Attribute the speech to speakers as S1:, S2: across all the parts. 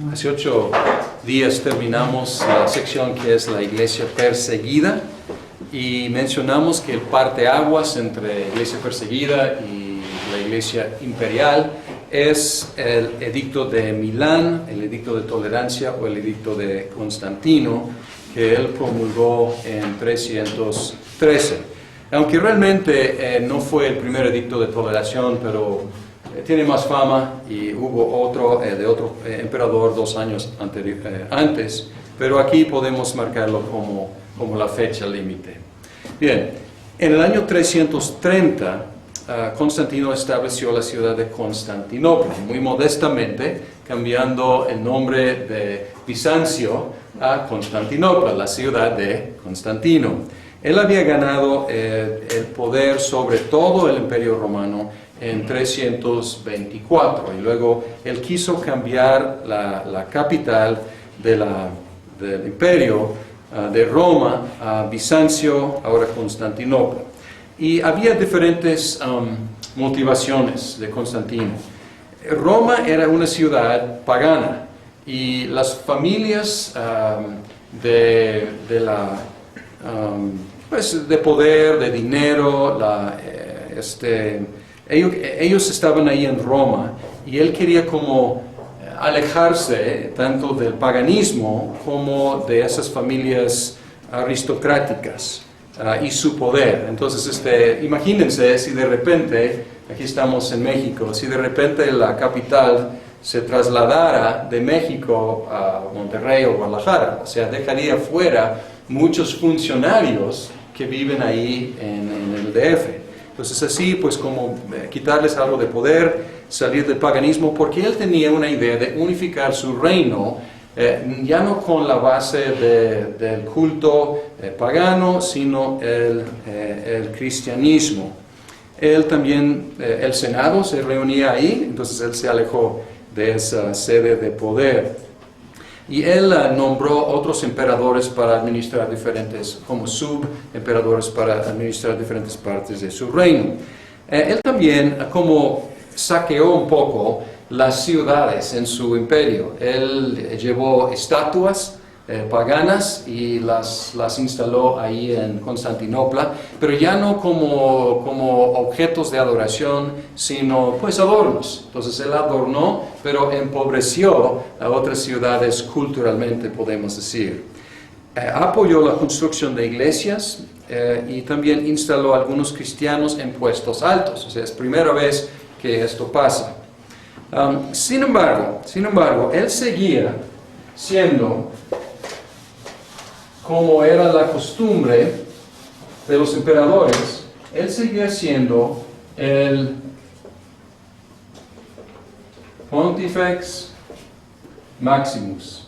S1: Hace 8 días terminamos la sección que es la iglesia perseguida y mencionamos que el parteaguas entre iglesia perseguida y la iglesia imperial es el edicto de Milán, el edicto de tolerancia o el edicto de Constantino que él promulgó en 313. Aunque realmente no fue el primer edicto de toleración, pero tiene más fama y hubo otro de otro emperador 2 años antes, pero aquí podemos marcarlo como la fecha límite. Bien, en el año 330 Constantino estableció la ciudad de Constantinopla, muy modestamente, cambiando el nombre de Bizancio a Constantinopla, la ciudad de Constantino. Él había ganado el poder sobre todo el imperio romano en 324 y luego él quiso cambiar la capital del imperio de Roma a Bizancio, ahora Constantinopla. Y había diferentes motivaciones de Constantino. Roma era una ciudad pagana y las familias de poder, de dinero, ellos estaban ahí en Roma y él quería como alejarse tanto del paganismo como de esas familias aristocráticas y su poder. Entonces, imagínense si de repente, aquí estamos en México, si de repente la capital se trasladara de México a Monterrey o Guadalajara, o sea, dejaría fuera muchos funcionarios que viven ahí en el DF. Entonces así, pues como quitarles algo de poder, salir del paganismo, porque él tenía una idea de unificar su reino, ya no con la base del culto pagano, sino el cristianismo. Él también, el Senado se reunía ahí, entonces él se alejó de esa sede de poder. Y él nombró otros emperadores para administrar como subemperadores para administrar diferentes partes de su reino. Él también como saqueó un poco las ciudades en su imperio. Él llevó estatuas paganas y las instaló ahí en Constantinopla, pero ya no como objetos de adoración, sino pues adornos. Entonces él adornó, pero empobreció a otras ciudades culturalmente, podemos decir. Apoyó la construcción de iglesias y también instaló a algunos cristianos en puestos altos. O sea, es primera vez que esto pasa. Sin embargo, él seguía siendo, como era la costumbre de los emperadores, él seguía siendo el Pontifex Maximus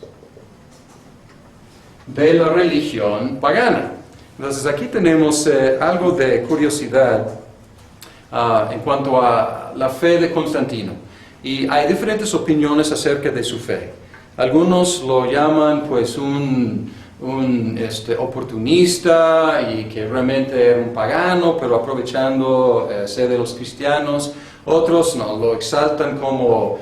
S1: de la religión pagana. Entonces aquí tenemos algo de curiosidad en cuanto a la fe de Constantino. Y hay diferentes opiniones acerca de su fe. Algunos lo llaman pues un oportunista y que realmente era un pagano, pero aprovechando ser de los cristianos. Otros no, lo exaltan como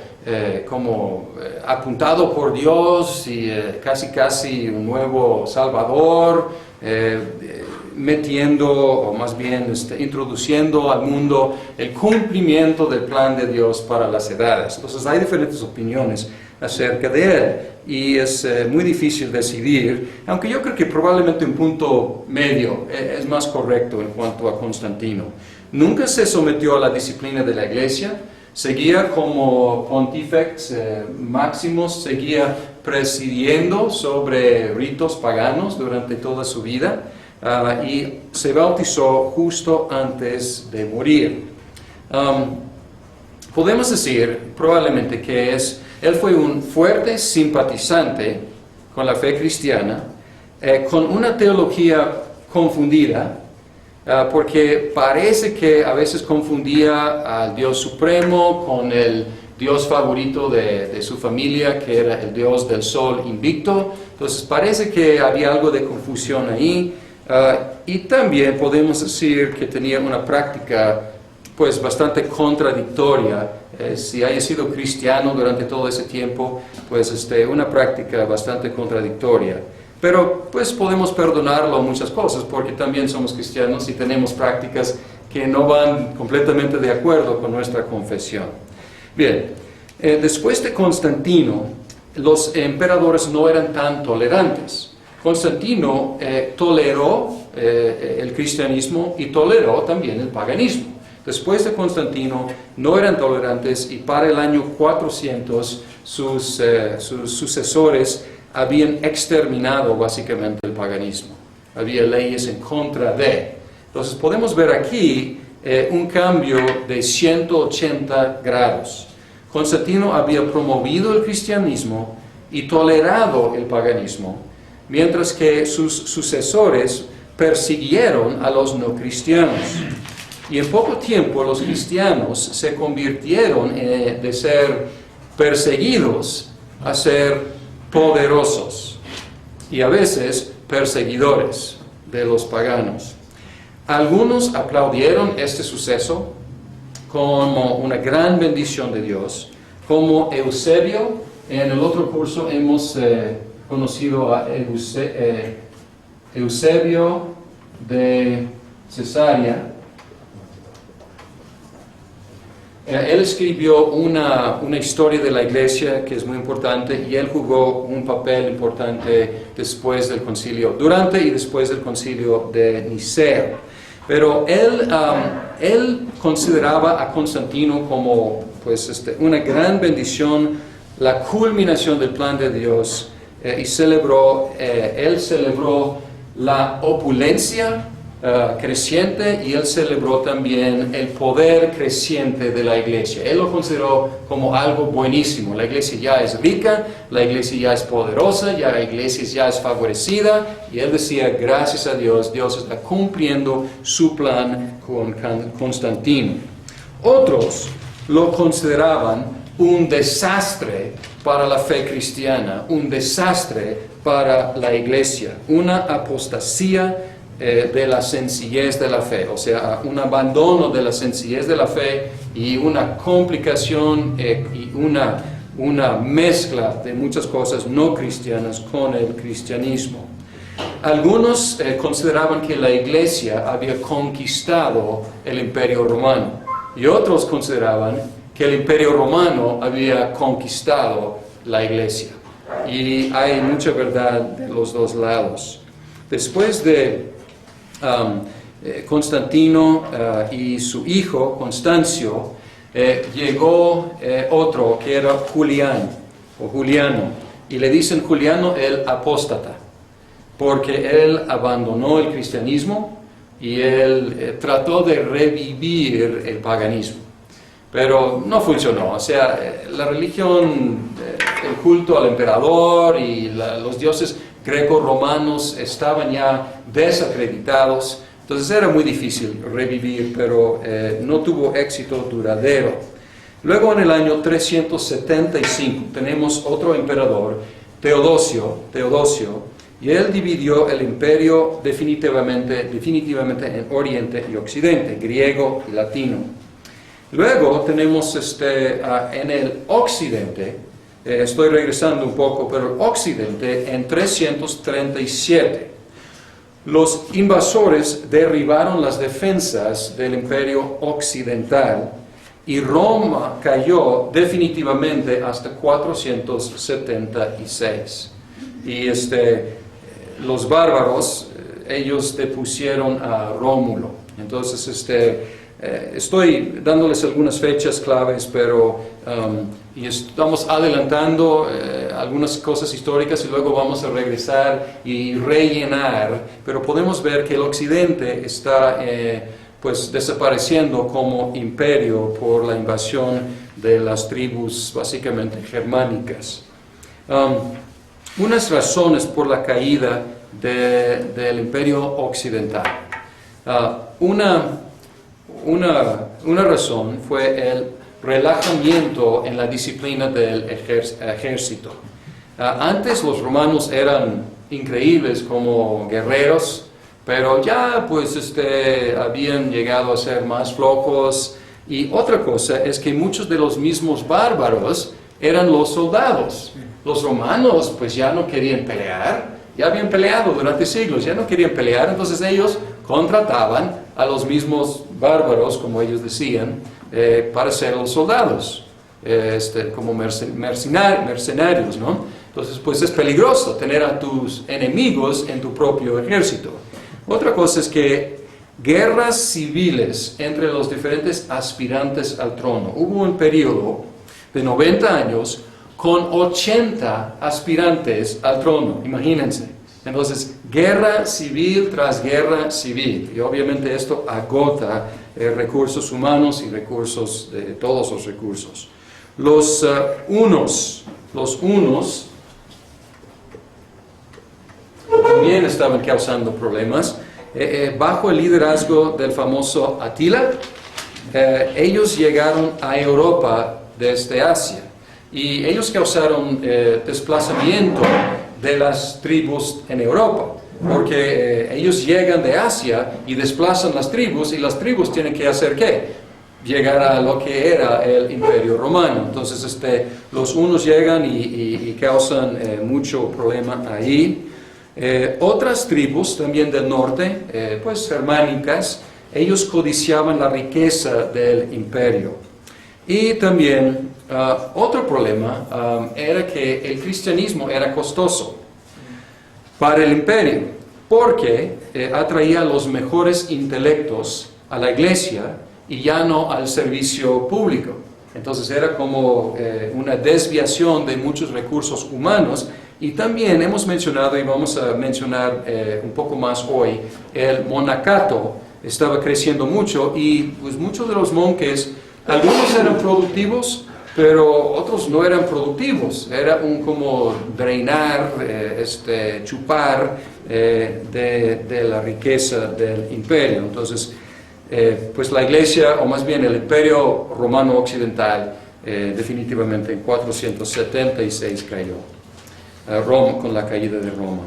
S1: apuntado por Dios y casi un nuevo Salvador, metiendo, o más bien introduciendo al mundo el cumplimiento del plan de Dios para las edades. Entonces hay diferentes opiniones acerca de él y es muy difícil decidir, aunque yo creo que probablemente un punto medio es más correcto en cuanto a Constantino. Nunca se sometió a la disciplina de la iglesia, seguía como Pontifex Maximus, seguía presidiendo sobre ritos paganos durante toda su vida y se bautizó justo antes de morir. Podemos decir probablemente que él fue un fuerte simpatizante con la fe cristiana, con una teología confundida, porque parece que a veces confundía al Dios Supremo con el Dios favorito de su familia, que era el Dios del Sol invicto. Entonces parece que había algo de confusión ahí, y también podemos decir que tenía una práctica pues bastante contradictoria si haya sido cristiano durante todo ese tiempo, pues una práctica bastante contradictoria. Pero pues podemos perdonarlo muchas cosas, porque también somos cristianos y tenemos prácticas que no van completamente de acuerdo con nuestra confesión. Bien, después de Constantino, los emperadores no eran tan tolerantes. Constantino toleró el cristianismo y toleró también el paganismo. Después de Constantino no eran tolerantes y para el año 400 sus sucesores habían exterminado básicamente el paganismo. Había leyes en contra de. Entonces podemos ver aquí un cambio de 180 grados. Constantino había promovido el cristianismo y tolerado el paganismo, mientras que sus sucesores persiguieron a los no cristianos. Y en poco tiempo los cristianos se convirtieron de ser perseguidos a ser poderosos y a veces perseguidores de los paganos. Algunos aplaudieron este suceso como una gran bendición de Dios, como Eusebio. En el otro curso hemos conocido a Eusebio de Cesarea. Él escribió una historia de la iglesia que es muy importante y él jugó un papel importante después del concilio, durante y después del concilio de Nicea. Pero él consideraba a Constantino como pues, una gran bendición, la culminación del plan de Dios, y él celebró la opulencia creciente y él celebró también el poder creciente de la iglesia. Él lo consideró como algo buenísimo. La iglesia ya es rica, la iglesia ya es poderosa, la iglesia ya es favorecida, y él decía, gracias a Dios, Dios está cumpliendo su plan con Constantino. Otros lo consideraban un desastre para la fe cristiana, un desastre para la iglesia, una apostasía de la sencillez de la fe, o sea, un abandono de la sencillez de la fe y una complicación y una mezcla de muchas cosas no cristianas con el cristianismo. Algunos consideraban que la iglesia había conquistado el imperio romano y otros consideraban que el imperio romano había conquistado la iglesia. Y hay mucha verdad de los dos lados. Después de Constantino y su hijo Constancio, llegó otro que era Juliano, y le dicen Juliano el apóstata, porque él abandonó el cristianismo y él trató de revivir el paganismo, pero no funcionó. O sea, la religión, el culto al emperador y los dioses greco-romanos estaban ya desacreditados, entonces era muy difícil revivir, pero no tuvo éxito duradero. Luego en el año 375 tenemos otro emperador, Teodosio, y él dividió el imperio definitivamente en Oriente y Occidente, griego y latino. Luego tenemos en el Occidente, estoy regresando un poco, pero el Occidente en 337. Los invasores derribaron las defensas del imperio occidental y Roma cayó definitivamente hasta 476. Y los bárbaros, ellos depusieron a Rómulo. Entonces, estoy dándoles algunas fechas claves, pero y estamos adelantando algunas cosas históricas y luego vamos a regresar y rellenar, pero podemos ver que el occidente está pues desapareciendo como imperio por la invasión de las tribus básicamente germánicas. Unas razones por la caída del imperio occidental. Una razón fue el relajamiento en la disciplina del ejército. Antes los romanos eran increíbles como guerreros, pero ya pues habían llegado a ser más flojos, Y otra cosa es que muchos de los mismos bárbaros eran los soldados. Los romanos pues ya no querían pelear, ya habían peleado durante siglos, ya no querían pelear, entonces ellos contrataban a los mismos bárbaros, como ellos decían, para ser los soldados, como mercenarios, ¿no? Entonces pues es peligroso tener a tus enemigos en tu propio ejército. Otra cosa es que guerras civiles entre los diferentes aspirantes al trono. Hubo un periodo de 90 años con 80 aspirantes al trono, imagínense. Entonces, guerra civil tras guerra civil. Y obviamente esto agota recursos humanos y recursos, todos los recursos. Los hunos también estaban causando problemas. Bajo el liderazgo del famoso Atila, ellos llegaron a Europa desde Asia. Y ellos causaron desplazamiento de las tribus en Europa, porque ellos llegan de Asia y desplazan las tribus, y las tribus tienen que hacer ¿qué? Llegar a lo que era el Imperio Romano. Entonces los unos llegan y causan mucho problema ahí. Otras tribus también del norte, pues germánicas, ellos codiciaban la riqueza del imperio. Y también otro problema era que el cristianismo era costoso para el imperio, porque atraía los mejores intelectos a la iglesia y ya no al servicio público. Entonces era como una desviación de muchos recursos humanos. Y también hemos mencionado, y vamos a mencionar un poco más hoy, el monacato estaba creciendo mucho, y pues muchos de los monjes, algunos eran productivos, pero otros no eran productivos. Era un como drenar, chupar de la riqueza del imperio. Entonces, pues la iglesia, o más bien el imperio romano occidental, definitivamente en 476 cayó. Roma, con la caída de Roma.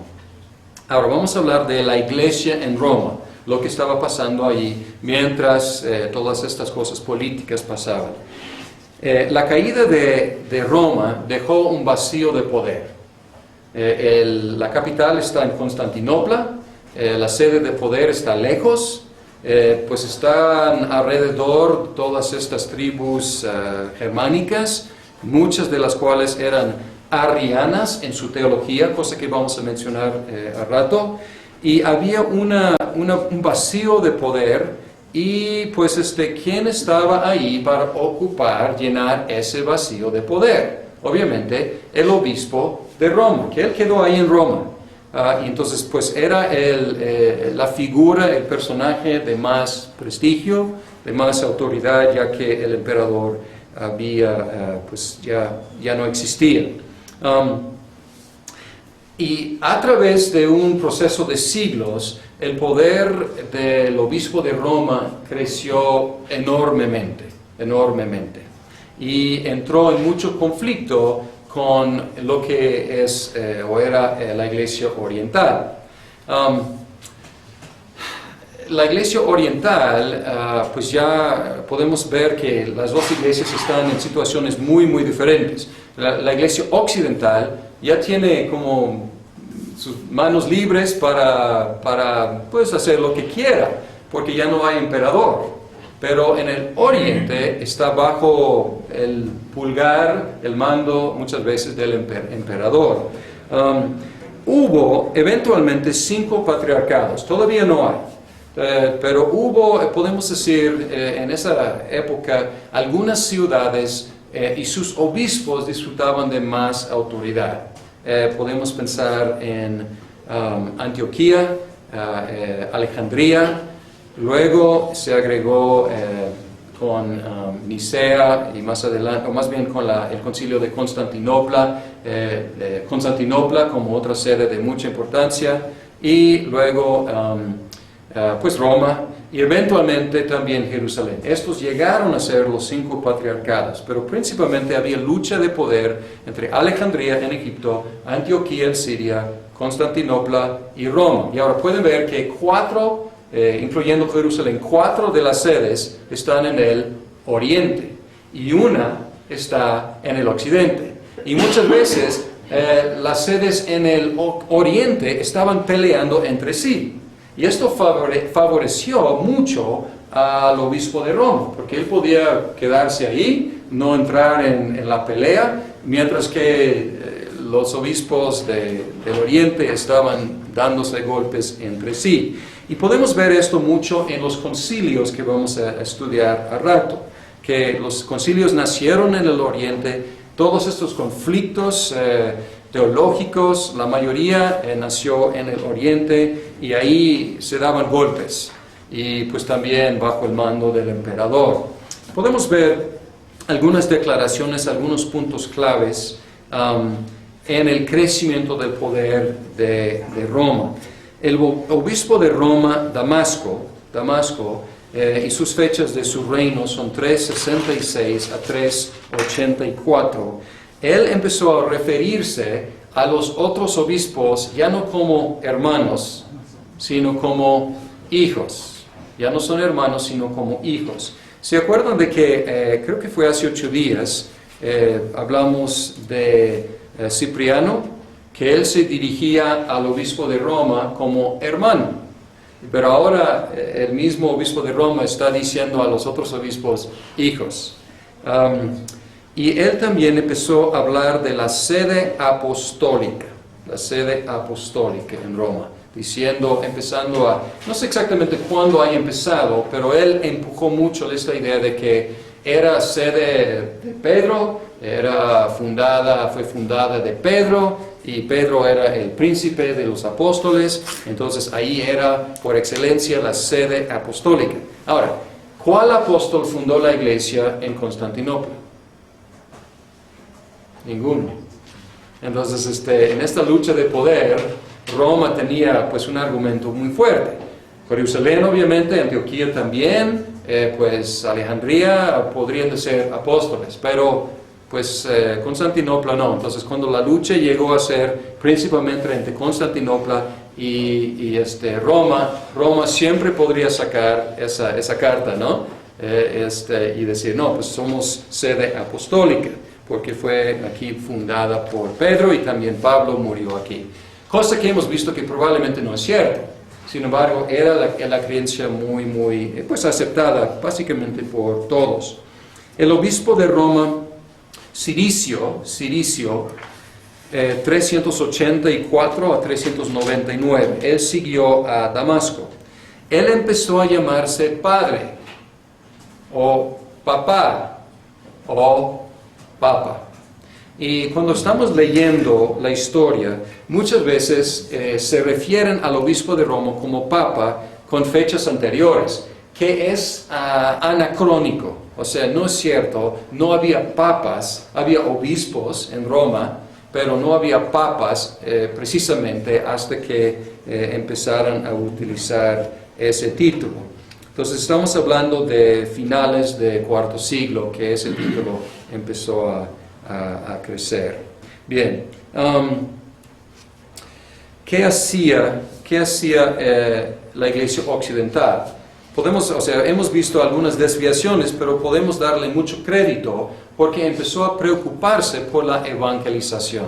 S1: Ahora vamos a hablar de la iglesia en Roma, lo que estaba pasando ahí mientras todas estas cosas políticas pasaban. La caída de Roma dejó un vacío de poder. La capital está en Constantinopla, la sede de poder está lejos, pues están alrededor todas estas tribus germánicas, muchas de las cuales eran arrianas en su teología, cosa que vamos a mencionar al rato, y había un vacío de poder, y pues ¿quién estaba ahí para ocupar, llenar ese vacío de poder? Obviamente el obispo de Roma, que él quedó ahí en Roma. Y entonces pues era la figura, el personaje de más prestigio, de más autoridad, ya que el emperador pues ya no existía. Y a través de un proceso de siglos, el poder del obispo de Roma creció enormemente, enormemente. Y entró en mucho conflicto con lo que es o era la iglesia oriental. La iglesia oriental, pues ya podemos ver que las dos iglesias están en situaciones muy, muy diferentes. La iglesia occidental ya tiene como sus manos libres para pues hacer lo que quiera, porque ya no hay emperador. Pero en el oriente está bajo el pulgar, el mando muchas veces del emperador. Hubo eventualmente 5 patriarcados, todavía no hay. Pero hubo, podemos decir, en esa época, algunas ciudades y sus obispos disfrutaban de más autoridad. Podemos pensar en Antioquía, Alejandría, luego se agregó con Nicea y más adelante, o más bien con el concilio de Constantinopla, Constantinopla como otra sede de mucha importancia, y luego pues Roma, y eventualmente también Jerusalén. Estos llegaron a ser los 5 patriarcados, pero principalmente había lucha de poder entre Alejandría en Egipto, Antioquía en Siria, Constantinopla y Roma. Y ahora pueden ver que 4, incluyendo Jerusalén, 4 de las sedes están en el oriente y una está en el occidente. Y muchas veces las sedes en el oriente estaban peleando entre sí. Y esto favoreció mucho al obispo de Roma, porque él podía quedarse ahí, no entrar en la pelea, mientras que los obispos del oriente estaban dándose golpes entre sí. Y podemos ver esto mucho en los concilios que vamos a estudiar al rato, que los concilios nacieron en el oriente, todos estos conflictos teológicos, la mayoría nació en el oriente y ahí se daban golpes, y pues también bajo el mando del emperador. Podemos ver algunas declaraciones, algunos puntos claves en el crecimiento del poder de Roma. El obispo de Roma, Damasco, y sus fechas de su reino son 366 a 384. Él empezó a referirse a los otros obispos ya no como hermanos, sino como hijos. Ya no son hermanos, sino como hijos. ¿Se acuerdan de que, creo que fue hace 8 días, hablamos de Cipriano, que él se dirigía al obispo de Roma como hermano? Pero ahora el mismo obispo de Roma está diciendo a los otros obispos hijos. Y él también empezó a hablar de la sede apostólica en Roma, empezando a, no sé exactamente cuándo haya empezado, pero él empujó mucho esta idea de que era sede de Pedro, fue fundada de Pedro, y Pedro era el príncipe de los apóstoles, entonces ahí era por excelencia la sede apostólica. Ahora, ¿cuál apóstol fundó la iglesia en Constantinopla? Ninguno. Entonces, en esta lucha de poder, Roma tenía pues un argumento muy fuerte. Jerusalén obviamente, Antioquía también, pues Alejandría podrían ser apóstoles, pero pues Constantinopla no. Entonces cuando la lucha llegó a ser principalmente entre Constantinopla y Roma siempre podría sacar esa carta, ¿no? Y decir, no, pues somos sede apostólica, porque fue aquí fundada por Pedro y también Pablo murió aquí. Cosa que hemos visto que probablemente no es cierto. Sin embargo, era la creencia muy, pues aceptada básicamente por todos. El obispo de Roma, Ciricio, 384 a 399, él siguió a Damasco. Él empezó a llamarse padre, o papá, o papa. Y cuando estamos leyendo la historia, muchas veces se refieren al obispo de Roma como papa con fechas anteriores, que es anacrónico. O sea, no es cierto, no había papas, había obispos en Roma, pero no había papas precisamente hasta que empezaran a utilizar ese título. Entonces estamos hablando de finales del IV siglo, que ese título empezó a crecer. Bien, ¿qué hacía la iglesia occidental? Hemos visto algunas desviaciones, pero podemos darle mucho crédito porque empezó a preocuparse por la evangelización.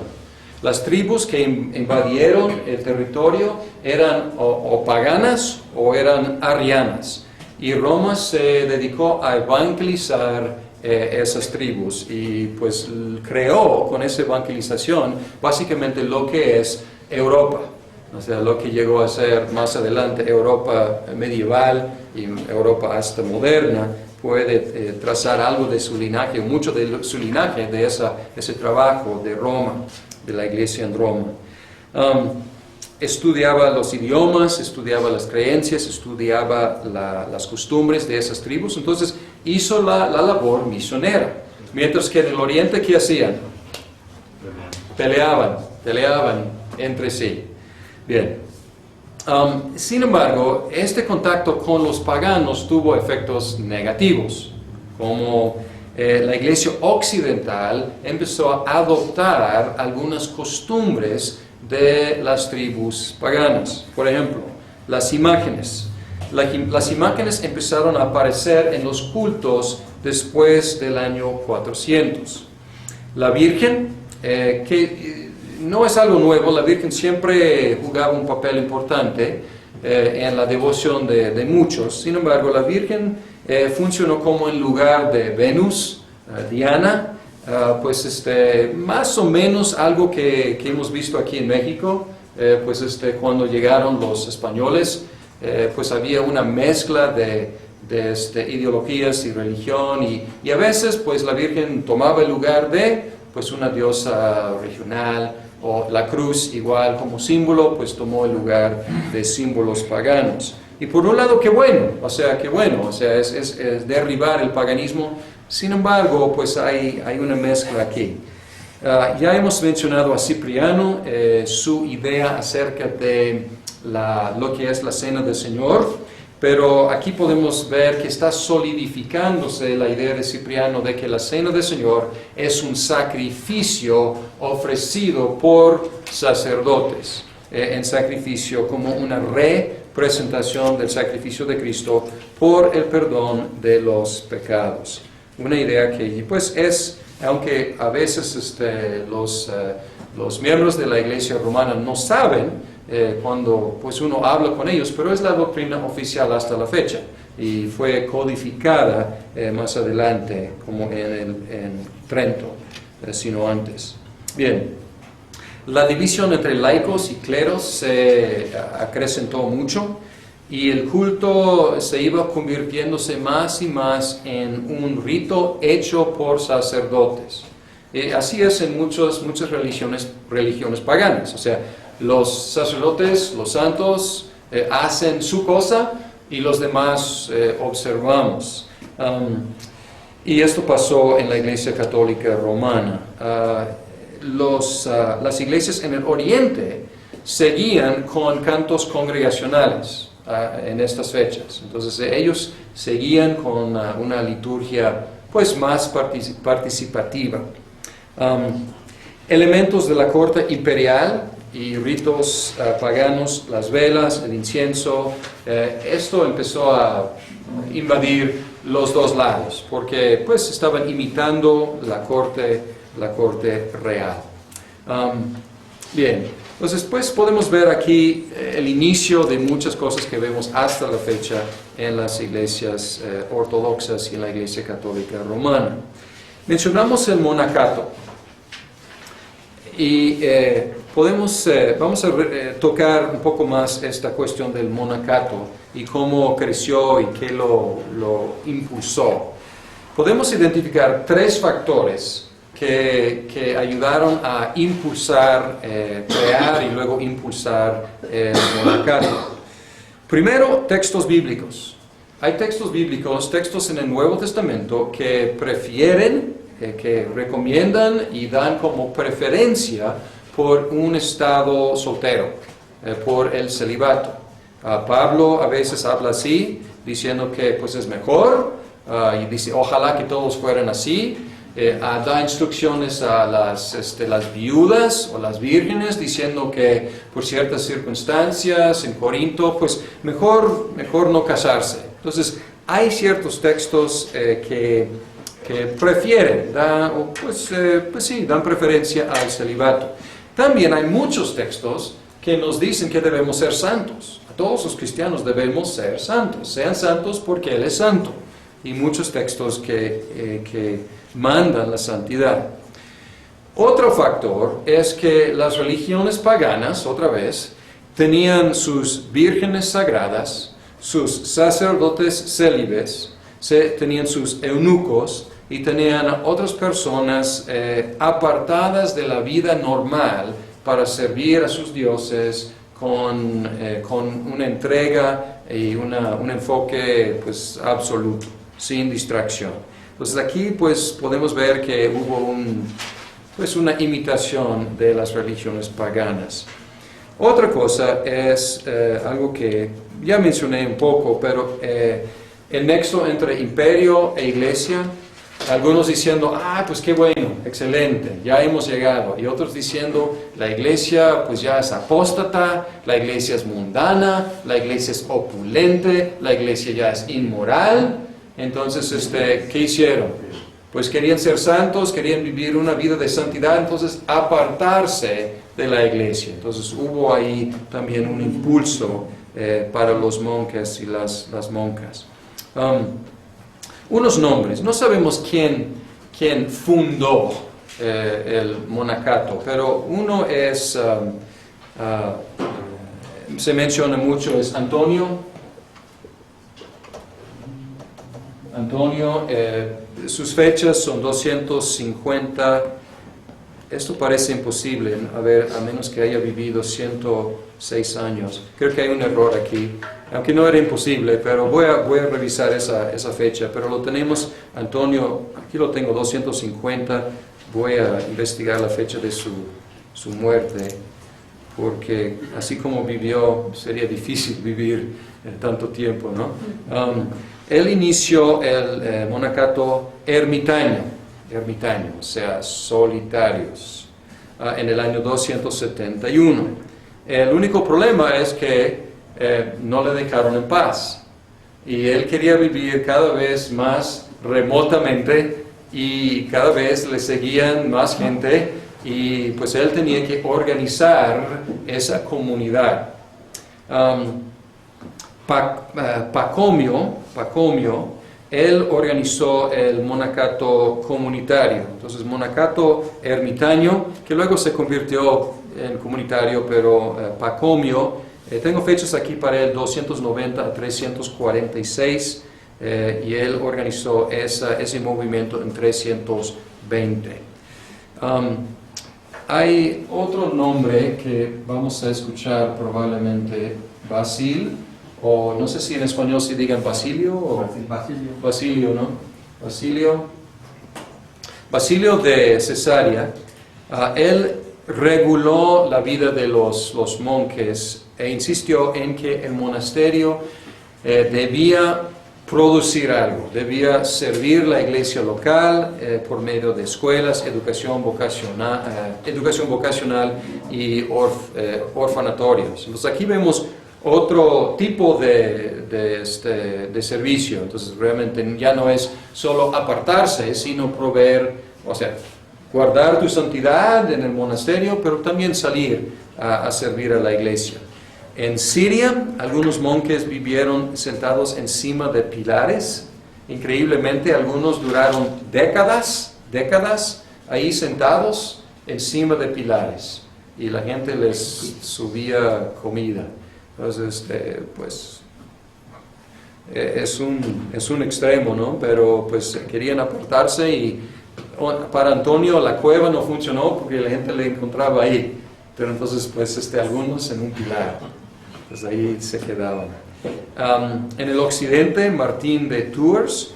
S1: Las tribus que invadieron el territorio eran o paganas o eran arianas, y Roma se dedicó a evangelizar esas tribus, y pues creó con esa evangelización básicamente lo que es Europa. O sea, lo que llegó a ser más adelante Europa medieval y Europa hasta moderna, puede trazar algo de su linaje, mucho de su linaje, de ese trabajo de Roma, de la iglesia en Roma. Estudiaba los idiomas, estudiaba las creencias, estudiaba las costumbres de esas tribus, entonces hizo la labor misionera. Mientras que en el oriente, ¿qué hacían? Peleaban entre sí. Bien. Sin embargo, este contacto con los paganos tuvo efectos negativos, como la iglesia occidental empezó a adoptar algunas costumbres de las tribus paganas. Por ejemplo, las imágenes. Las imágenes empezaron a aparecer en los cultos después del año 400. La Virgen, que no es algo nuevo, la Virgen siempre jugaba un papel importante en la devoción de muchos. Sin embargo, la Virgen funcionó como en lugar de Venus, Diana, más o menos algo que hemos visto aquí en México, cuando llegaron los españoles, pues había una mezcla de ideologías y religión, y a veces pues la Virgen tomaba el lugar de pues una diosa regional, o la cruz igual como símbolo, pues tomó el lugar de símbolos paganos. Y por un lado, qué bueno, es derribar el paganismo. Sin embargo, pues hay una mezcla aquí. Ya hemos mencionado a Cipriano, su idea acerca de lo que es la Cena del Señor, pero aquí podemos ver que está solidificándose la idea de Cipriano de que la Cena del Señor es un sacrificio ofrecido por sacerdotes, en sacrificio como una representación del sacrificio de Cristo por el perdón de los pecados. Una idea que pues aunque a veces los miembros de la Iglesia romana no saben, cuando pues uno habla con ellos, pero es la doctrina oficial hasta la fecha y fue codificada más adelante como en Trento, sino antes. Bien, la división entre laicos y cleros se acrecentó mucho y el culto se iba convirtiéndose más y más en un rito hecho por sacerdotes. Así es en muchas religiones paganas, o sea, los sacerdotes, los santos, hacen su cosa y los demás observamos. Y esto pasó en la Iglesia Católica Romana. Las iglesias en el Oriente seguían con cantos congregacionales en estas fechas. Entonces ellos seguían con una liturgia pues más participativa. Elementos de la corte imperial y ritos paganos, las velas, el incienso, esto empezó a invadir los dos lados, porque pues estaban imitando la corte real. Bien, entonces pues podemos ver aquí el inicio de muchas cosas que vemos hasta la fecha en las iglesias ortodoxas y en la Iglesia Católica Romana. Mencionamos el monacato. Y vamos a tocar un poco más esta cuestión del monacato y cómo creció y qué lo impulsó. Podemos identificar tres factores que ayudaron a impulsar, crear y luego impulsar el monacato. Primero, textos bíblicos. Hay textos bíblicos, textos en el Nuevo Testamento que que recomiendan y dan como preferencia por un estado soltero, por el celibato. Pablo a veces habla así, diciendo que pues es mejor, y dice ojalá que todos fueran así. Da instrucciones a las viudas o las vírgenes, diciendo que por ciertas circunstancias en Corinto, pues mejor no casarse. Entonces, hay ciertos textos que prefieren, dan preferencia al celibato. También hay muchos textos que nos dicen que debemos ser santos. Todos los cristianos debemos ser santos. Sean santos porque Él es santo. Y muchos textos que mandan la santidad. Otro factor es que las religiones paganas, otra vez, tenían sus vírgenes sagradas, sus sacerdotes célibes, tenían sus eunucos y tenían otras personas apartadas de la vida normal para servir a sus dioses con una entrega y un enfoque pues absoluto, sin distracción. Entonces aquí pues podemos ver que hubo una imitación de las religiones paganas. Otra cosa es algo que ya mencioné un poco, pero el nexo entre imperio e iglesia. Algunos diciendo, pues qué bueno, excelente, ya hemos llegado. Y otros diciendo, la iglesia pues ya es apóstata, la iglesia es mundana, la iglesia es opulente, la iglesia ya es inmoral. Entonces, ¿qué hicieron? Pues querían ser santos, querían vivir una vida de santidad, entonces apartarse de la iglesia. Entonces hubo ahí también un impulso para los monjes y las monjas. Unos nombres, no sabemos quién fundó el monacato, pero uno es, se menciona mucho, es Antonio. Sus fechas son 250. Esto parece imposible, a menos que haya vivido 106 años. Creo que hay un error aquí, aunque no era imposible, pero voy a revisar esa fecha. Pero lo tenemos, Antonio, aquí lo tengo, 250. Voy a investigar la fecha de su muerte, porque así como vivió, sería difícil vivir tanto tiempo, ¿no? Él inició el monacato ermitaño, o sea, solitarios, en el año 271. El único problema es que no le dejaron en paz, y él quería vivir cada vez más remotamente, y cada vez le seguían más gente, y pues él tenía que organizar esa comunidad. Pacomio, él organizó el monacato comunitario, entonces monacato ermitaño, que luego se convirtió en comunitario, pero Pacomio, tengo fechas aquí para él, 290 a 346, y él organizó ese movimiento en 320. Hay otro nombre que vamos a escuchar probablemente, Basil, o no sé si en español se digan Basilio o Basilio, ¿no? Basilio de Cesarea. Él reguló la vida de los monjes e insistió en que el monasterio debía producir algo, debía servir la iglesia local por medio de escuelas, educación vocacional y orfanatorios. Entonces aquí vemos otro tipo de servicio. Entonces realmente ya no es solo apartarse, sino proveer, o sea, guardar tu santidad en el monasterio, pero también salir a servir a la iglesia. En Siria, algunos monjes vivieron sentados encima de pilares. Increíblemente, algunos duraron décadas ahí sentados encima de pilares. Y la gente les subía comida. Entonces, pues, es un extremo, ¿no? Pero pues querían apartarse, y para Antonio la cueva no funcionó porque la gente le encontraba ahí. Pero entonces, pues, algunos en un pilar. Pues ahí se quedaban. En el occidente, Martín de Tours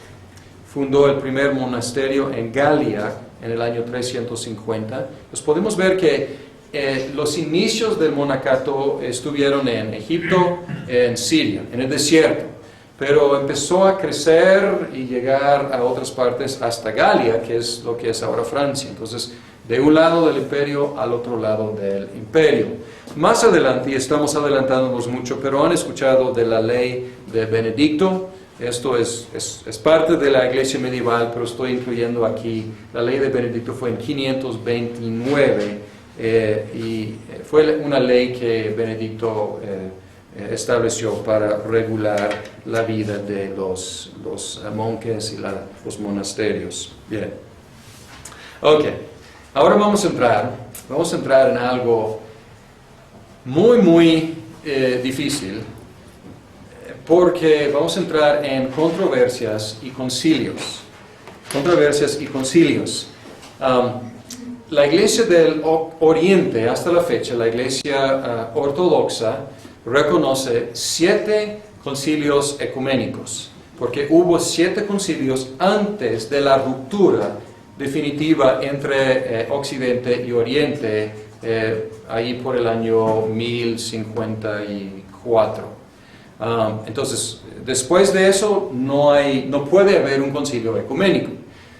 S1: fundó el primer monasterio en Galia en el año 350. Pues podemos ver que los inicios del monacato estuvieron en Egipto, en Siria, en el desierto, pero empezó a crecer y llegar a otras partes hasta Galia, que es lo que es ahora Francia. Entonces, de un lado del imperio al otro lado del imperio. Más adelante, y estamos adelantándonos mucho, pero han escuchado de la ley de Benedicto. Esto es parte de la iglesia medieval, pero estoy incluyendo aquí. La ley de Benedicto fue en 529, y fue una ley que Benedicto estableció para regular la vida de los monjes y los monasterios. Bien. Ok. Ahora vamos a entrar en algo muy difícil, porque vamos a entrar en controversias y concilios. La iglesia del Oriente, hasta la fecha, la iglesia ortodoxa, reconoce 7 concilios ecuménicos, porque hubo 7 concilios antes de la ruptura definitiva entre Occidente y Oriente, ahí por el año 1054. Entonces, después de eso no puede haber un concilio ecuménico.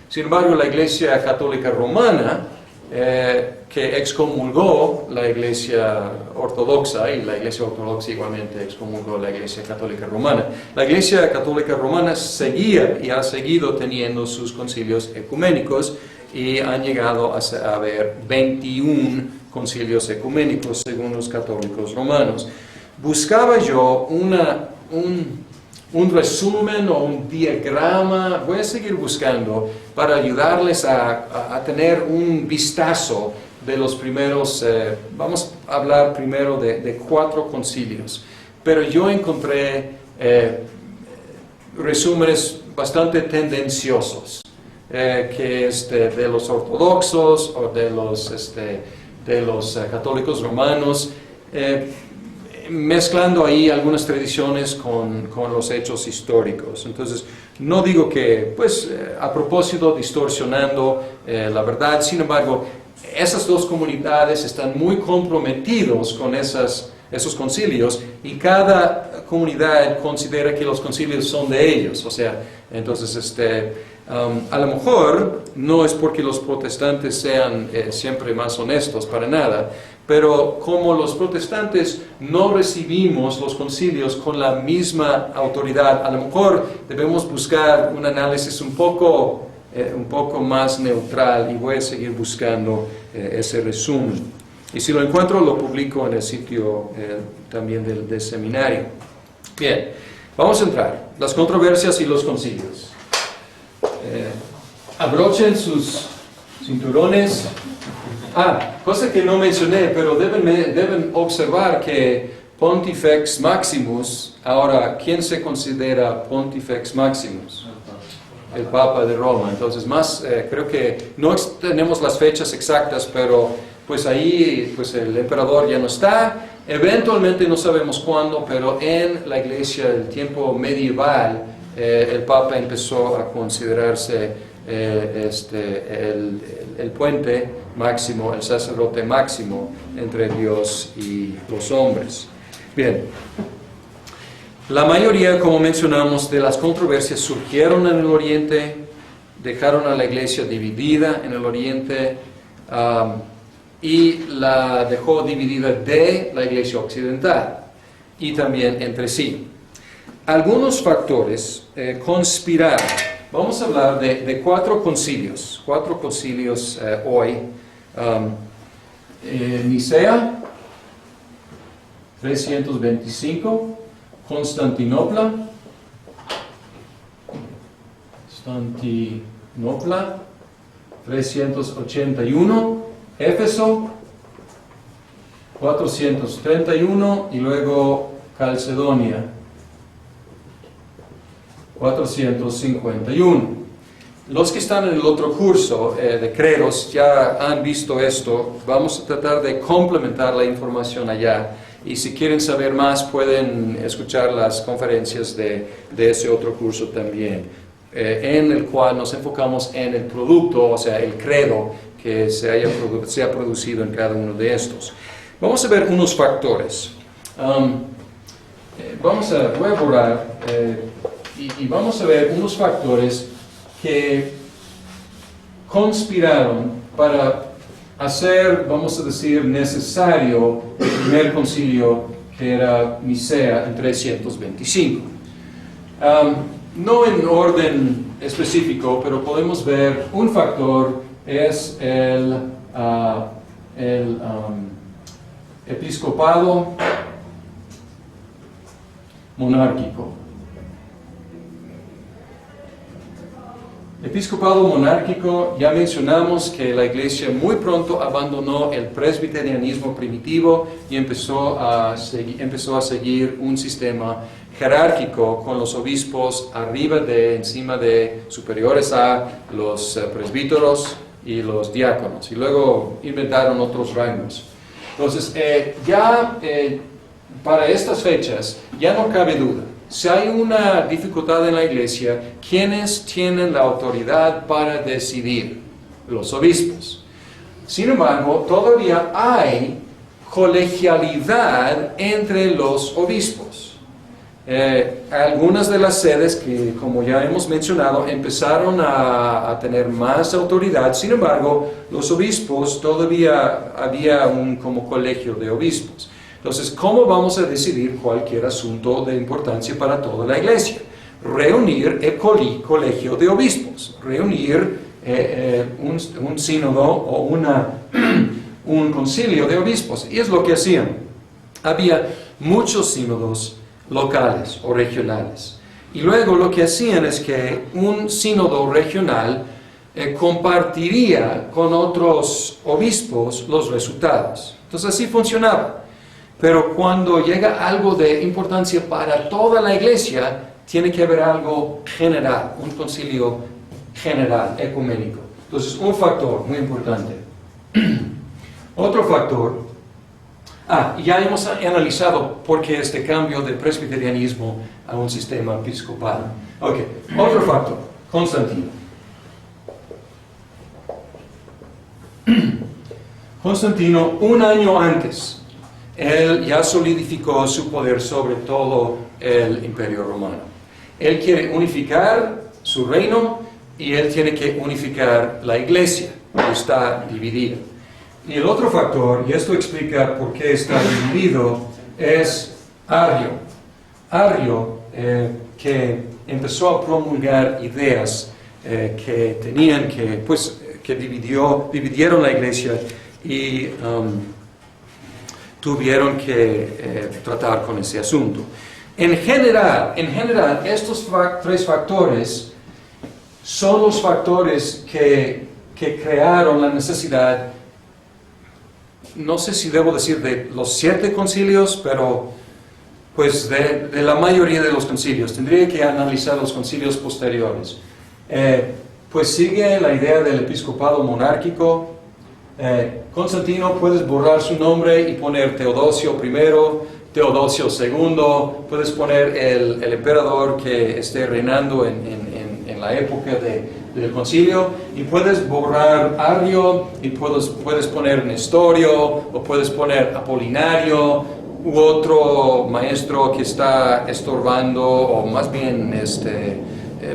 S1: Sin embargo, la Iglesia Católica Romana que excomulgó la Iglesia Ortodoxa, y la Iglesia Ortodoxa igualmente excomulgó la Iglesia Católica Romana. La Iglesia Católica Romana seguía y ha seguido teniendo sus concilios ecuménicos, y han llegado a haber 21 concilios ecuménicos según los católicos romanos. Buscaba yo un resumen o un diagrama, voy a seguir buscando, para ayudarles a tener un vistazo de los primeros, vamos a hablar primero de 4 concilios, pero yo encontré resúmenes bastante tendenciosos, que es de los ortodoxos o de los católicos romanos, mezclando ahí algunas tradiciones con los hechos históricos. Entonces, no digo que, a propósito, distorsionando la verdad. Sin embargo, esas dos comunidades están muy comprometidos con esos concilios, y cada comunidad considera que los concilios son de ellos. O sea, entonces, a lo mejor no es porque los protestantes sean siempre más honestos, para nada, pero como los protestantes no recibimos los concilios con la misma autoridad, a lo mejor debemos buscar un análisis un poco más neutral, y voy a seguir buscando ese resumen. Y si lo encuentro, lo publico en el sitio también del seminario. Bien, vamos a entrar. Las controversias y los concilios. Abrochen sus cinturones. Cosa que no mencioné, pero deben observar que Pontifex Maximus, ahora, ¿quién se considera Pontifex Maximus? El Papa de Roma. Entonces, creo que no tenemos las fechas exactas, pero ahí el emperador ya no está. Eventualmente, no sabemos cuándo, pero en la iglesia del tiempo medieval, el Papa empezó a considerarse el puente máximo, el sacerdote máximo entre Dios y los hombres. Bien, la mayoría, como mencionamos, de las controversias surgieron en el Oriente, dejaron a la iglesia dividida en el Oriente, y la dejó dividida de la iglesia occidental, y también entre sí. Algunos factores conspiraron. Vamos a hablar de 4 concilios hoy. Nicea, 325, Constantinopla, 381, Éfeso, 431, y luego Calcedonia, 451. Los que están en el otro curso de credos ya han visto esto. Vamos a tratar de complementar la información allá, y si quieren saber más pueden escuchar las conferencias de ese otro curso también, en el cual nos enfocamos en el producto, o sea, el credo que se ha producido en cada uno de estos. Vamos a ver unos factores. Voy a borrar y vamos a ver unos factores que conspiraron para hacer, vamos a decir, necesario el primer concilio, que era Nicea en 325. No en orden específico, pero podemos ver un factor es el episcopado monárquico. Episcopado monárquico, ya mencionamos que la iglesia muy pronto abandonó el presbiterianismo primitivo y empezó a seguir un sistema jerárquico con los obispos encima de superiores a los presbíteros y los diáconos, y luego inventaron otros rangos. Entonces, para estas fechas ya no cabe duda. Si hay una dificultad en la iglesia, ¿quiénes tienen la autoridad para decidir? Los obispos. Sin embargo, todavía hay colegialidad entre los obispos. Algunas de las sedes que, como ya hemos mencionado, empezaron a tener más autoridad. Sin embargo, los obispos todavía había un como colegio de obispos. Entonces, ¿cómo vamos a decidir cualquier asunto de importancia para toda la iglesia? Reunir el colegio de obispos, reunir un sínodo o un concilio de obispos. Y es lo que hacían. Había muchos sínodos locales o regionales. Y luego lo que hacían es que un sínodo regional compartiría con otros obispos los resultados. Entonces así funcionaba. Pero cuando llega algo de importancia para toda la iglesia, tiene que haber algo general, un concilio general, ecuménico. Entonces, un factor muy importante. Otro factor, ya hemos analizado por qué este cambio del presbiterianismo a un sistema episcopal. Ok, otro factor, Constantino. Constantino, un año antes, él ya solidificó su poder sobre todo el Imperio Romano. Él quiere unificar su reino y él tiene que unificar la iglesia, que está dividida. Y el otro factor, y esto explica por qué está dividido, es Arrio. Arrio, que empezó a promulgar ideas que tenían que dividieron la iglesia y tuvieron que tratar con ese asunto. En general, estos tres factores son los factores que crearon la necesidad, no sé si debo decir de los 7 concilios, pero pues de la mayoría de los concilios. Tendría que analizar los concilios posteriores. Pues sigue la idea del episcopado monárquico. Constantino, puedes borrar su nombre y poner Teodosio I, Teodosio II, puedes poner el emperador que esté reinando en la época del concilio, y puedes borrar Arrio, y puedes poner Nestorio, o puedes poner Apolinario, u otro maestro que está estorbando, o más bien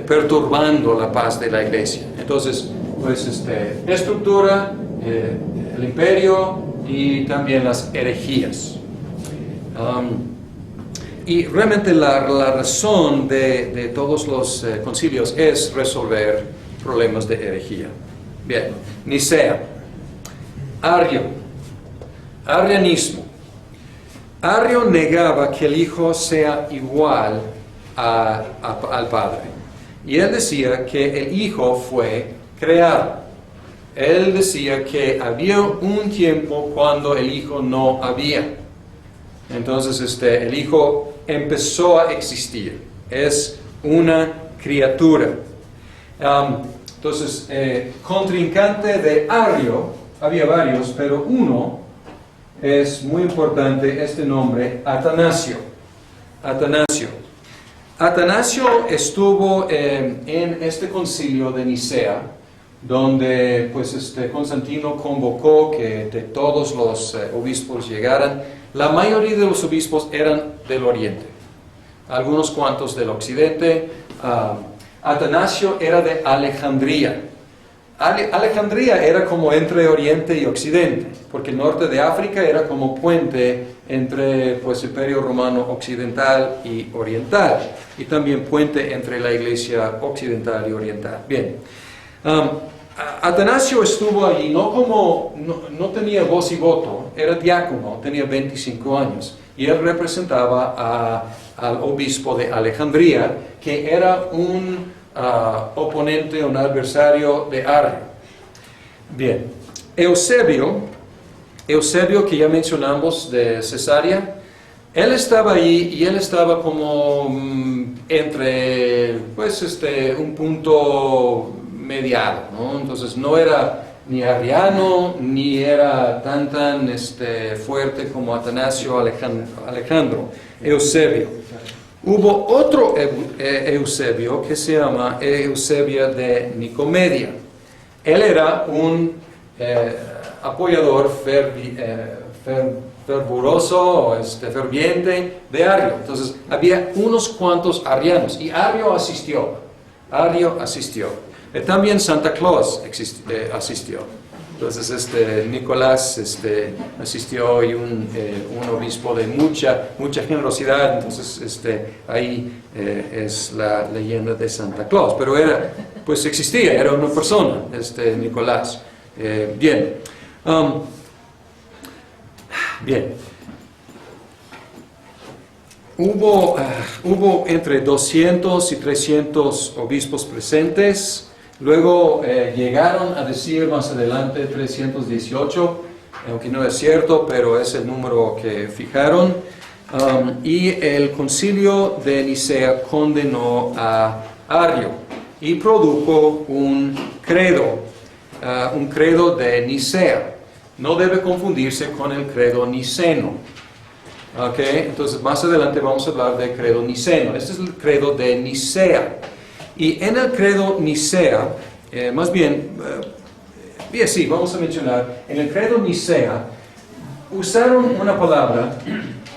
S1: perturbando la paz de la iglesia. Entonces, pues estructura, el imperio y también las herejías. Y realmente la razón de todos los concilios es resolver problemas de herejía. Bien, Nicea, arrianismo. Arrio negaba que el Hijo sea igual al Padre. Y él decía que el Hijo fue creado. Él decía que había un tiempo cuando el Hijo no había. Entonces el Hijo empezó a existir. Es una criatura. Entonces, contrincante de Arrio, había varios, pero uno es muy importante, este nombre, Atanasio. Atanasio estuvo en este concilio de Nicea, donde pues Constantino convocó que de todos los obispos llegaran. La mayoría de los obispos eran del oriente, algunos cuantos del occidente. Atanasio era de Alejandría. Alejandría era como entre oriente y occidente, porque el norte de África era como puente entre pues, el Imperio Romano occidental y oriental, y también puente entre la iglesia occidental y oriental. Bien. Atanasio estuvo allí, no tenía voz y voto, era diácono, tenía 25 años, y él representaba al obispo de Alejandría, que era un oponente, un adversario de Arrio. Bien, Eusebio, que ya mencionamos de Cesarea, él estaba allí y él estaba como entre, pues, un punto mediado, ¿no? Entonces no era ni arriano, ni era tan fuerte como Atanasio Alejandro, Eusebio. Hubo otro Eusebio que se llama Eusebio de Nicomedia. Él era un apoyador fervoroso, ferviente de Arrio. Entonces había unos cuantos arrianos y Arrio asistió. También Santa Claus asistió. Entonces Nicolás asistió y un obispo de mucha generosidad. Entonces ahí es la leyenda de Santa Claus. Pero existía, era una persona, Nicolás. Bien. Bien. Hubo entre 200 y 300 obispos presentes. Luego llegaron a decir más adelante 318, aunque no es cierto, pero es el número que fijaron. Y el concilio de Nicea condenó a Arrio y produjo un credo de Nicea. No debe confundirse con el credo niceno. Okay, entonces más adelante vamos a hablar del credo niceno. Este es el credo de Nicea. Y en el credo Nicea, vamos a mencionar, en el credo Nicea usaron una palabra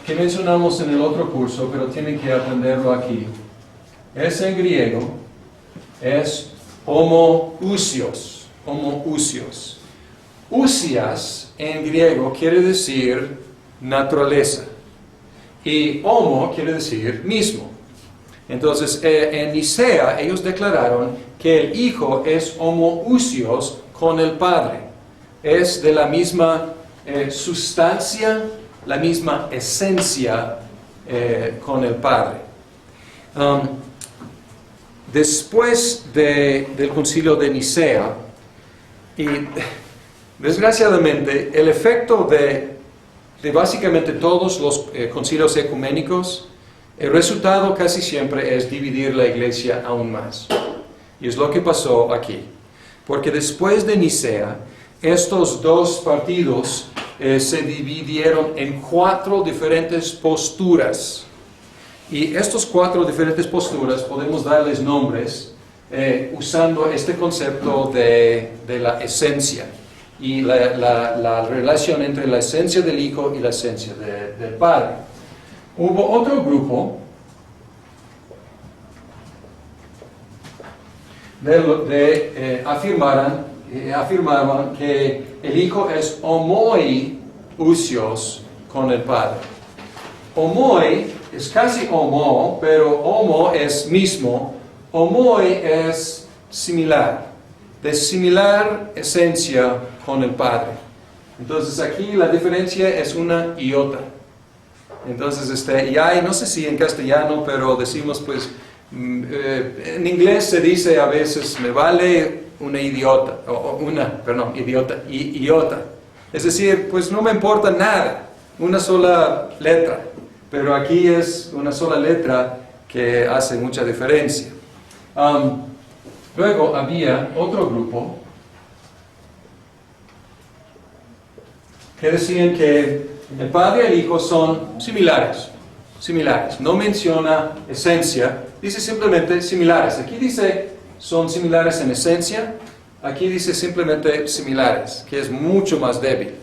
S1: que mencionamos en el otro curso, pero tienen que aprenderlo aquí. Es en griego, es homoousios. Ousias en griego quiere decir naturaleza y homo quiere decir mismo. Entonces, en Nicea ellos declararon que el Hijo es homoousios con el Padre. Es de la misma sustancia, la misma esencia con el Padre. Después del concilio de Nicea, y desgraciadamente el efecto de básicamente todos los concilios ecuménicos, el resultado casi siempre es dividir la iglesia aún más. Y es lo que pasó aquí. Porque después de Nicea, estos dos partidos se dividieron en 4 diferentes posturas. Y estos 4 diferentes posturas podemos darles nombres usando este concepto de la esencia y la relación entre la esencia del Hijo y la esencia del Padre. Hubo otro grupo afirmaban que el Hijo es homoiousios con el Padre. Homoi es casi homo, pero homo es mismo. Homoi es similar, de similar esencia con el Padre. Entonces aquí la diferencia es una iota. Entonces, no sé si en castellano, pero decimos en inglés se dice a veces, me vale una idiota, iota. Es decir, pues no me importa nada, una sola letra, pero aquí es una sola letra que hace mucha diferencia. Luego había otro grupo que decían que el Padre y el Hijo son similares. No menciona esencia, dice simplemente similares. Aquí dice son similares en esencia, aquí dice simplemente similares, que es mucho más débil.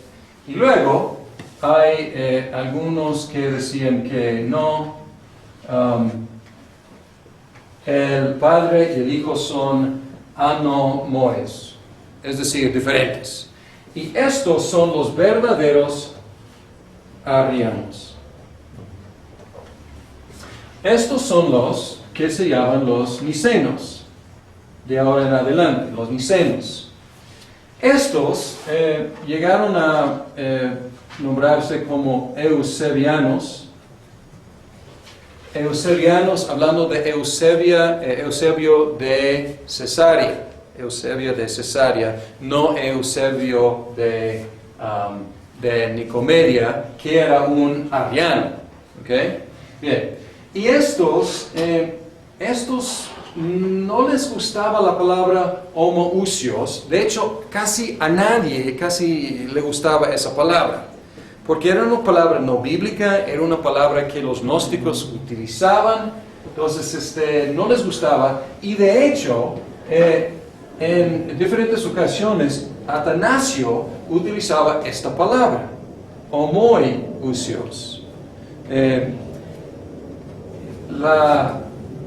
S1: Y luego hay algunos que decían que no, el Padre y el Hijo son anomoes, es decir, diferentes. Y estos son los verdaderos arrianos. Estos son los que se llaman los nicenos, de ahora en adelante, los nicenos. Estos llegaron a nombrarse como eusebianos. Eusebianos, hablando de Eusebio de Cesarea. Eusebio de Cesarea, no Eusebio de Nicomedia, que era un arriano. ¿Okay? Bien. Y estos no les gustaba la palabra homoousios. De hecho, casi a nadie le gustaba esa palabra. Porque era una palabra no bíblica, era una palabra que los gnósticos utilizaban. Entonces, no les gustaba. Y de hecho, en diferentes ocasiones, Atanasio utilizaba esta palabra, homoiousios.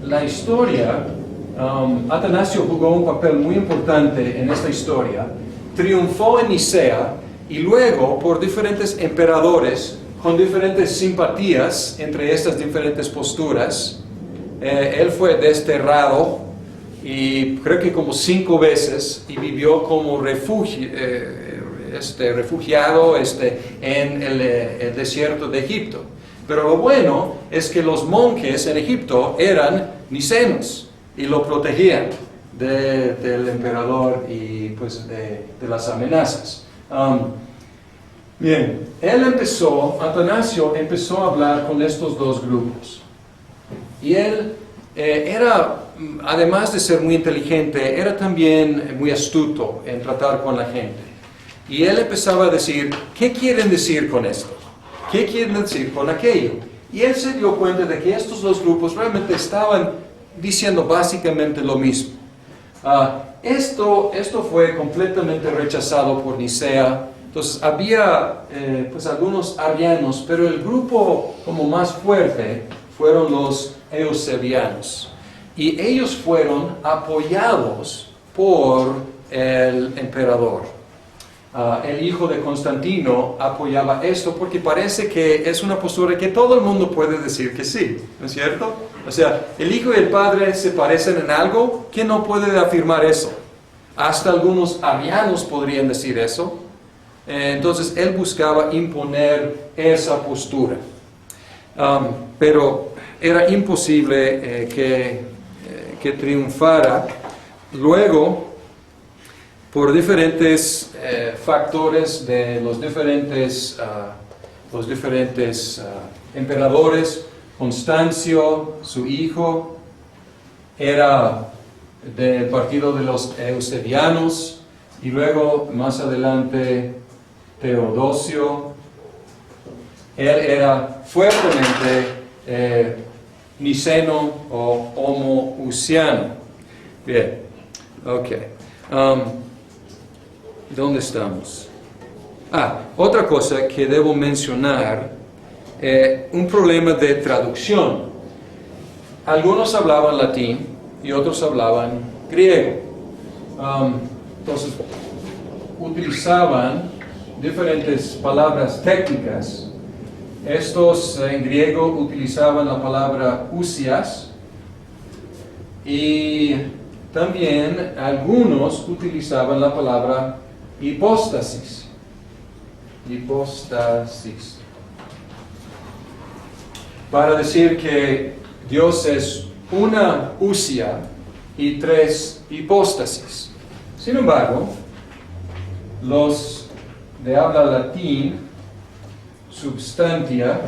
S1: La historia, Atanasio jugó un papel muy importante en esta historia, triunfó en Nicea y luego por diferentes emperadores con diferentes simpatías entre estas diferentes posturas, él fue desterrado y creo que como 5 veces y vivió como refugiado en el desierto de Egipto. Pero lo bueno es que los monjes en Egipto eran nicenos y lo protegían del emperador y pues de las amenazas. Bien, Atanasio empezó a hablar con estos dos grupos. Y él además de ser muy inteligente, era también muy astuto en tratar con la gente. Y él empezaba a decir, ¿qué quieren decir con esto? ¿Qué quieren decir con aquello? Y él se dio cuenta de que estos dos grupos realmente estaban diciendo básicamente lo mismo. Esto fue completamente rechazado por Nicea. Entonces había pues algunos arrianos, pero el grupo como más fuerte fueron los eusebianos. Y ellos fueron apoyados por el emperador. El hijo de Constantino apoyaba esto porque parece que es una postura que todo el mundo puede decir que sí, ¿no es cierto? O sea, el hijo y el padre se parecen en algo. ¿Quién no puede afirmar eso? Hasta algunos arrianos podrían decir eso. Entonces él buscaba imponer esa postura. Pero era imposible que triunfara. Luego, por diferentes factores de los diferentes emperadores, Constancio, su hijo, era del partido de los eusebianos, y luego más adelante Teodosio. Él era fuertemente niceno o homoousiano. Bien, ok. ¿Dónde estamos? Otra cosa que debo mencionar, un problema de traducción. Algunos hablaban latín y otros hablaban griego. Entonces, utilizaban diferentes palabras técnicas. Estos en griego utilizaban la palabra ousias y también algunos utilizaban la palabra hipóstasis. Hipóstasis. Para decir que Dios es una ousia y 3 hipóstasis. Sin embargo, los de habla latín, substantia,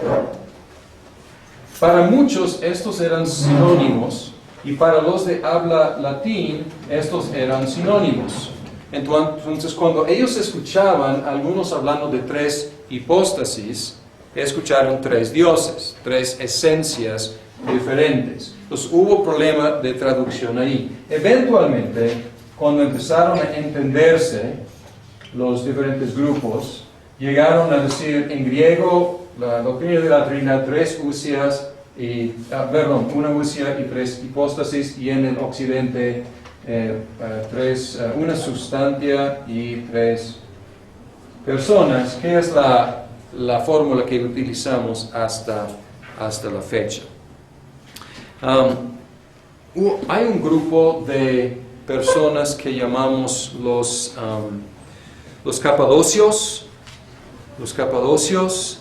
S1: para muchos estos eran sinónimos y para los de habla latín estos eran sinónimos. Entonces cuando ellos escuchaban algunos hablando de 3 hipóstasis, escucharon 3 dioses, 3 esencias diferentes. Entonces hubo problema de traducción ahí. Eventualmente, cuando empezaron a entenderse los diferentes grupos, llegaron a decir en griego la doctrina de la Trinidad 3 ousias una ousia y 3 hipóstasis, y en el occidente una sustancia y 3 personas, que es la fórmula que utilizamos hasta la fecha. Hay un grupo de personas que llamamos los capadocios. Los capadocios,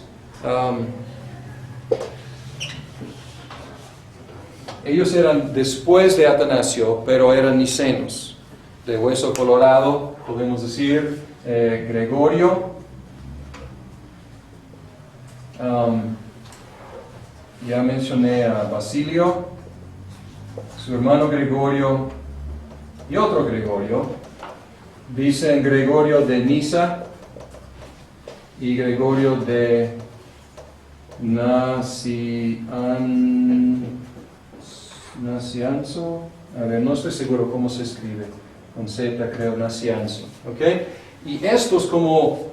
S1: ellos eran después de Atanasio, pero eran nicenos, de hueso colorado, podemos decir. Gregorio, ya mencioné a Basilio, su hermano Gregorio y otro Gregorio. Dicen Gregorio de Nisa y Gregorio de Nacianzo. A ver, no estoy seguro cómo se escribe. Con Z, creo, Nacianzo. ¿Ok? Y estos como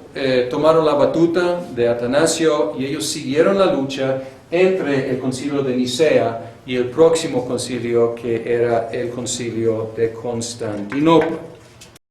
S1: tomaron la batuta de Atanasio y ellos siguieron la lucha entre el concilio de Nicea y el próximo concilio que era el concilio de Constantinopla.